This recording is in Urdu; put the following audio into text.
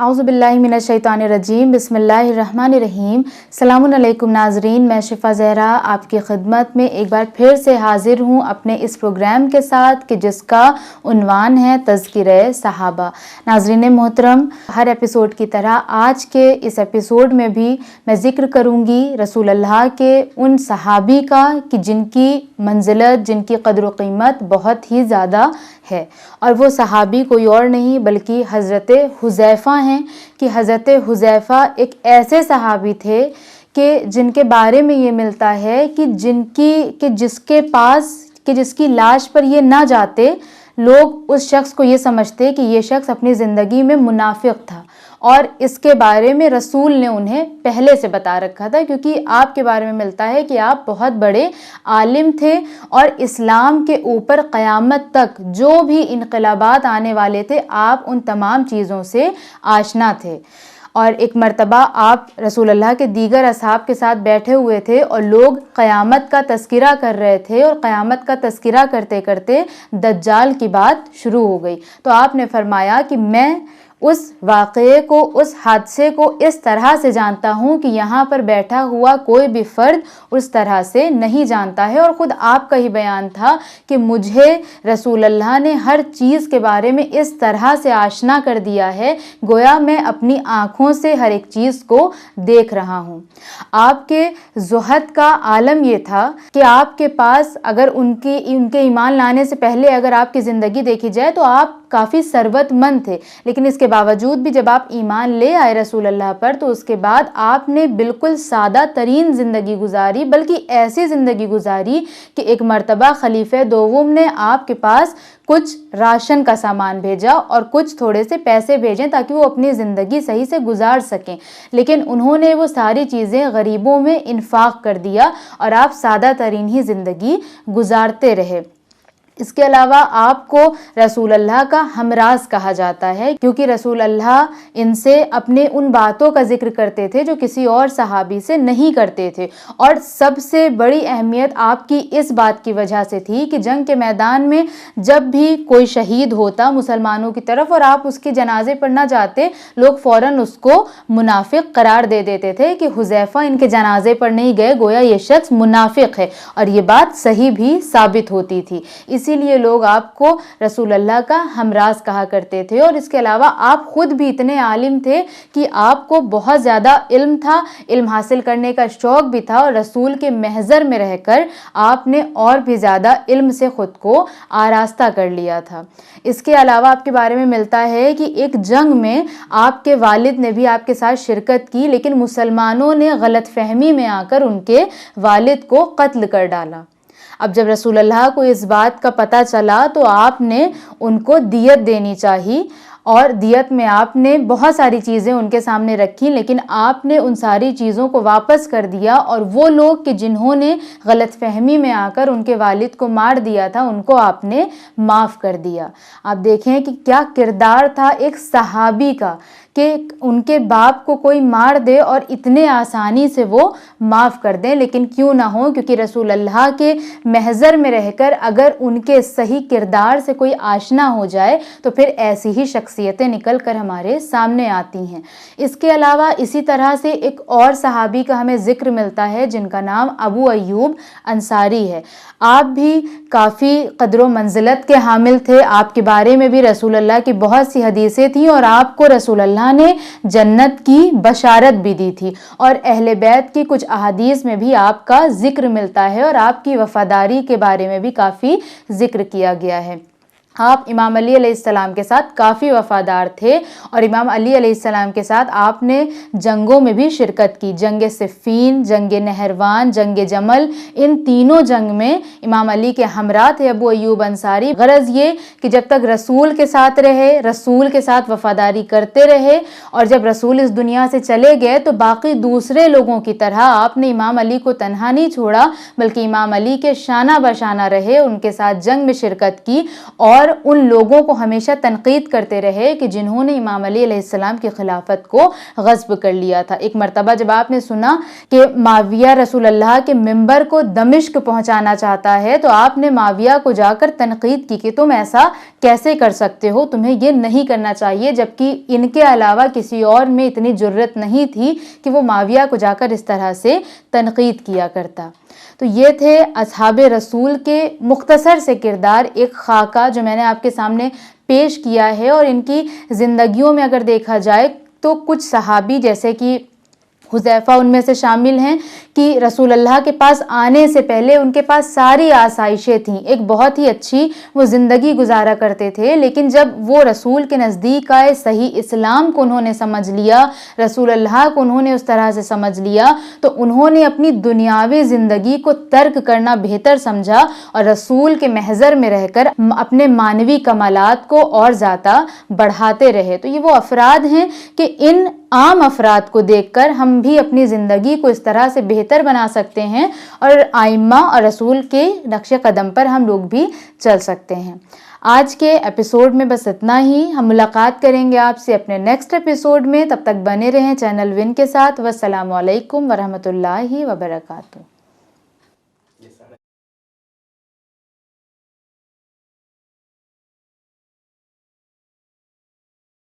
اعوذ باللہ من الشیطان الرجیم، بسم اللہ الرحمن الرحیم۔ السلام علیکم ناظرین، میں شفا زہرا آپ کی خدمت میں ایک بار پھر سے حاضر ہوں اپنے اس پروگرام کے ساتھ کہ جس کا عنوان ہے تذکرہ صحابہ۔ ناظرین محترم، ہر ایپیسوڈ کی طرح آج کے اس ایپیسوڈ میں بھی میں ذکر کروں گی رسول اللہ کے ان صحابی کا کہ جن کی منزلت، جن کی قدر و قیمت بہت ہی زیادہ ہے، اور وہ صحابی کوئی اور نہیں بلکہ حضرت حذیفہ ہیں کہ حضرت حذیفہ ایک ایسے صحابی تھے کہ جن کے بارے میں یہ ملتا ہے کہ جس کی لاش پر یہ نہ جاتے لوگ اس شخص کو یہ سمجھتے کہ یہ شخص اپنی زندگی میں منافق تھا، اور اس کے بارے میں رسول نے انہیں پہلے سے بتا رکھا تھا، کیونکہ آپ کے بارے میں ملتا ہے کہ آپ بہت بڑے عالم تھے اور اسلام کے اوپر قیامت تک جو بھی انقلابات آنے والے تھے آپ ان تمام چیزوں سے آشنا تھے۔ اور ایک مرتبہ آپ رسول اللہ کے دیگر اصحاب کے ساتھ بیٹھے ہوئے تھے اور لوگ قیامت کا تذکرہ کر رہے تھے، اور قیامت کا تذکرہ کرتے کرتے دجال کی بات شروع ہو گئی، تو آپ نے فرمایا کہ میں اس واقعے کو، اس حادثے کو اس طرح سے جانتا ہوں کہ یہاں پر بیٹھا ہوا کوئی بھی فرد اس طرح سے نہیں جانتا ہے، اور خود آپ کا ہی بیان تھا کہ مجھے رسول اللہ نے ہر چیز کے بارے میں اس طرح سے آشنا کر دیا ہے گویا میں اپنی آنکھوں سے ہر ایک چیز کو دیکھ رہا ہوں۔ آپ کے زہد کا عالم یہ تھا کہ آپ کے پاس اگر ان کے ایمان لانے سے پہلے اگر آپ کی زندگی دیکھی جائے تو آپ کافی ثروت مند تھے، لیکن اس کے باوجود بھی جب آپ ایمان لے آئے رسول اللہ پر تو اس کے بعد آپ نے بالکل سادہ ترین زندگی گزاری، بلکہ ایسی زندگی گزاری کہ ایک مرتبہ خلیفہ دوم نے آپ کے پاس کچھ راشن کا سامان بھیجا اور کچھ تھوڑے سے پیسے بھیجیں تاکہ وہ اپنی زندگی صحیح سے گزار سکیں، لیکن انہوں نے وہ ساری چیزیں غریبوں میں انفاق کر دیا اور آپ سادہ ترین ہی زندگی گزارتے رہے۔ اس کے علاوہ آپ کو رسول اللہ کا ہمراز کہا جاتا ہے، کیونکہ رسول اللہ ان سے اپنے ان باتوں کا ذکر کرتے تھے جو کسی اور صحابی سے نہیں کرتے تھے، اور سب سے بڑی اہمیت آپ کی اس بات کی وجہ سے تھی کہ جنگ کے میدان میں جب بھی کوئی شہید ہوتا مسلمانوں کی طرف اور آپ اس کے جنازے پر نہ جاتے، لوگ فوراً اس کو منافق قرار دے دیتے تھے کہ حذیفہ ان کے جنازے پر نہیں گئے، گویا یہ شخص منافق ہے، اور یہ بات صحیح بھی ثابت ہوتی تھی۔ اسی لیے لوگ آپ کو رسول اللہ کا ہمراز کہا کرتے تھے، اور اس کے علاوہ آپ خود بھی اتنے عالم تھے کہ آپ کو بہت زیادہ علم تھا، علم حاصل کرنے کا شوق بھی تھا، اور رسول کے محضر میں رہ کر آپ نے اور بھی زیادہ علم سے خود کو آراستہ کر لیا تھا۔ اس کے علاوہ آپ کے بارے میں ملتا ہے کہ ایک جنگ میں آپ کے والد نے بھی آپ کے ساتھ شرکت کی، لیکن مسلمانوں نے غلط فہمی میں آ کر ان کے والد کو قتل کر ڈالا۔ اب جب رسول اللہ کو اس بات کا پتہ چلا تو آپ نے ان کو دیت دینی چاہی، اور دیت میں آپ نے بہت ساری چیزیں ان کے سامنے رکھی، لیکن آپ نے ان ساری چیزوں کو واپس کر دیا، اور وہ لوگ کہ جنہوں نے غلط فہمی میں آ کر ان کے والد کو مار دیا تھا ان کو آپ نے معاف کر دیا۔ آپ دیکھیں کہ کیا کردار تھا ایک صحابی کا کہ ان کے باپ کو کوئی مار دے اور اتنے آسانی سے وہ معاف کر دیں، لیکن کیوں نہ ہو، کیونکہ رسول اللہ کے محضر میں رہ کر اگر ان کے صحیح کردار سے کوئی آشنا ہو جائے تو پھر ایسی ہی شخصیتیں نکل کر ہمارے سامنے آتی ہیں۔ اس کے علاوہ اسی طرح سے ایک اور صحابی کا ہمیں ذکر ملتا ہے جن کا نام ابو ایوب انصاری ہے۔ آپ بھی کافی قدر و منزلت کے حامل تھے، آپ کے بارے میں بھی رسول اللہ کی بہت سی حدیثیں تھیں، اور آپ کو رسول اللہ نے جنت کی بشارت بھی دی تھی، اور اہل بیت کی کچھ احادیث میں بھی آپ کا ذکر ملتا ہے، اور آپ کی وفاداری کے بارے میں بھی کافی ذکر کیا گیا ہے۔ آپ امام علی علیہ السلام کے ساتھ کافی وفادار تھے، اور امام علی علیہ السلام کے ساتھ آپ نے جنگوں میں بھی شرکت کی، جنگ صفین، جنگ نہروان، جنگ جمل، ان تینوں جنگ میں امام علی کے ہمراہ تھے ابو ایوب انصاری۔ غرض یہ کہ جب تک رسول کے ساتھ رہے، رسول کے ساتھ وفاداری کرتے رہے، اور جب رسول اس دنیا سے چلے گئے تو باقی دوسرے لوگوں کی طرح آپ نے امام علی کو تنہا نہیں چھوڑا، بلکہ امام علی کے شانہ بشانہ رہے، ان کے ساتھ جنگ میں شرکت کی، اور اور ان لوگوں کو ہمیشہ تنقید کرتے رہے کہ جنہوں نے امام علی علیہ السلام کی خلافت کو غصب کر لیا تھا۔ ایک مرتبہ جب آپ نے سنا کہ معاویہ رسول اللہ کے منبر کو دمشق پہنچانا چاہتا ہے تو آپ نے معاویہ کو جا کر تنقید کی کہ تم ایسا کیسے کر سکتے ہو، تمہیں یہ نہیں کرنا چاہیے، جبکہ ان کے علاوہ کسی اور میں اتنی جرت نہیں تھی کہ وہ معاویہ کو جا کر اس طرح سے تنقید کیا کرتا۔ تو یہ تھے اصحاب رسول کے مختصر سے کردار، ایک خاکہ جو میں نے آپ کے سامنے پیش کیا ہے، اور ان کی زندگیوں میں اگر دیکھا جائے تو کچھ صحابی جیسے کہ حذیفہ ان میں سے شامل ہیں کہ رسول اللہ کے پاس آنے سے پہلے ان کے پاس ساری آسائشیں تھیں، ایک بہت ہی اچھی وہ زندگی گزارا کرتے تھے، لیکن جب وہ رسول کے نزدیک آئے، صحیح اسلام کو انہوں نے سمجھ لیا، رسول اللہ کو انہوں نے اس طرح سے سمجھ لیا، تو انہوں نے اپنی دنیاوی زندگی کو ترک کرنا بہتر سمجھا اور رسول کے محضر میں رہ کر اپنے معنوی کمالات کو اور زیادہ بڑھاتے رہے۔ تو یہ وہ افراد ہیں کہ ان عام افراد کو دیکھ کر ہم بھی اپنی زندگی کو اس طرح سے بہتر بنا سکتے ہیں اور ائمہ اور رسول کے نقش قدم پر ہم لوگ بھی چل سکتے ہیں۔ آج کے ایپیسوڈ میں بس اتنا ہی، ہم ملاقات کریں گے آپ سے اپنے نیکسٹ ایپیسوڈ میں، تب تک بنے رہیں چینل ون کے ساتھ۔ والسلام علیکم ورحمۃ اللہ وبرکاتہ۔